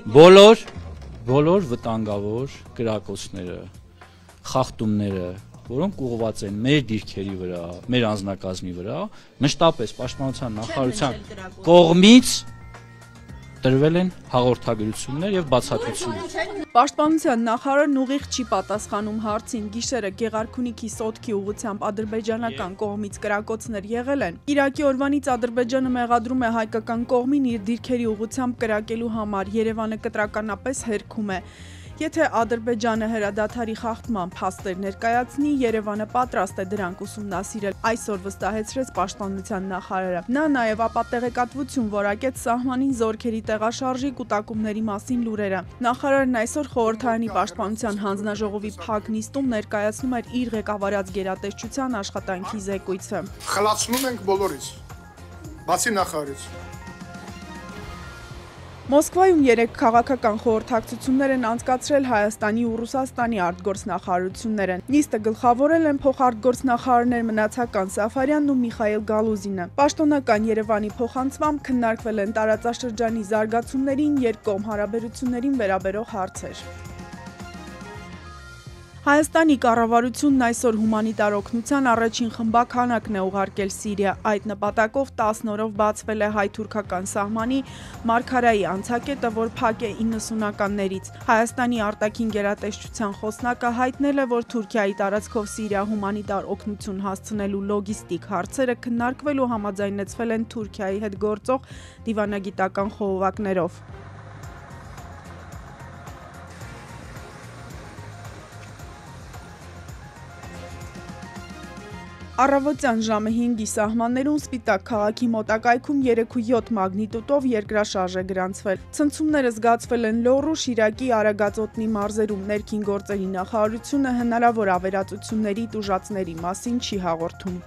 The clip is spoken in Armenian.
բոլոր վտանգավոր կրակոցները, խախտումները, որոնք ուղղված են մեր դիրքերի վրա, մեր անձնակազմի վրա, մշտապես Պաշտպանության նախարարության կողմից տրվել են հաղորդագրություններ եւ բացատրություններ։ Պաշտպանության նախարարն ուղիղ չի պատասխանում հարցին, գիշերը Գեղարքունիքի Սոտքի ուղղությամբ ադրբեջանական կողմից կրակոցներ եղել են։ Կիրակի օրվանից Ադրբեջանը մեղադրում է հայկական կողմին իր դիրքերի ուղղությամբ կրակելու համար, Երևանը կտրականապես հերքում է։ Եթե Ադրբեջանը հրադադարի խախտման փաստեր ներկայացնի, Երևանը պատրաստ է դրանք ուսումնասիրել, այսօր վստահեցրեց Պաշտպանության նախարարը։ Նա նաև ապատեղեկատվություն որակեց սահմանին զորքերի տեղաշարժի կուտակումների մասին լուրերը։ Նախարարն այսօր խորհրդարանի Պաշտպանության հանձնաժողովի փակ նիստում ներկայացնում էր իր ղեկավարած գերատեսչության աշխատանքի զեկույցը։ Խլացնում ենք բոլորից, բացի նախարարից։ Մոսկվայում 3 քաղաքական խորհրդակցություններ են անցկացրել Հայաստանի ու Ռուսաստանի արտգործնախարարությունները։ Նիստը գլխավորել են փոխարտգործնախարարներ Մնացական Սաֆարյանն ու Միխայել Գալուզինը։ Պաշտոնական Երևանի փոխանցմամբ քննարկվել են տարածաշրջանի զարգացումներին, երկկողմ հարաբերություններին վերաբերող հարցեր։ Հայաստանի կառավարությունն այսօր հումանիտար օգնության առաջին խմբականակն է ուղարկել Սիրիա։ Այդ նպատակով 10 օրով բացվել է հայ-թուրքական սահմանի Մարգարայի անցակետը, որ փակ է 90-ականներից։ Հայաստանի արտաքին գերատեսչության խոսնակը հայտնել է, որ Թուրքիայի տարածքով Սիրիա հումանիտար օգնություն հասցնելու լոգիստիկ հարցերը քննարկվել ու համաձայնեցվել են Թուրքիայի հետ գործող դիվանագիտական խողովակներով։ Առավոտյան ժամը 5-ի սահմաններում Սպիտակ քաղաքի մոտակայքում 3.7 մագնիտուդով երկրաշարժ է գրանցվել։ Ցնցումները զգացվել են Լոռու, Շիրակի, Արագածոտնի մարզերում։ Ներքին գործերի նախարարությունը հնարավոր ավերածությունների տուժածների մասին չի հաղորդում։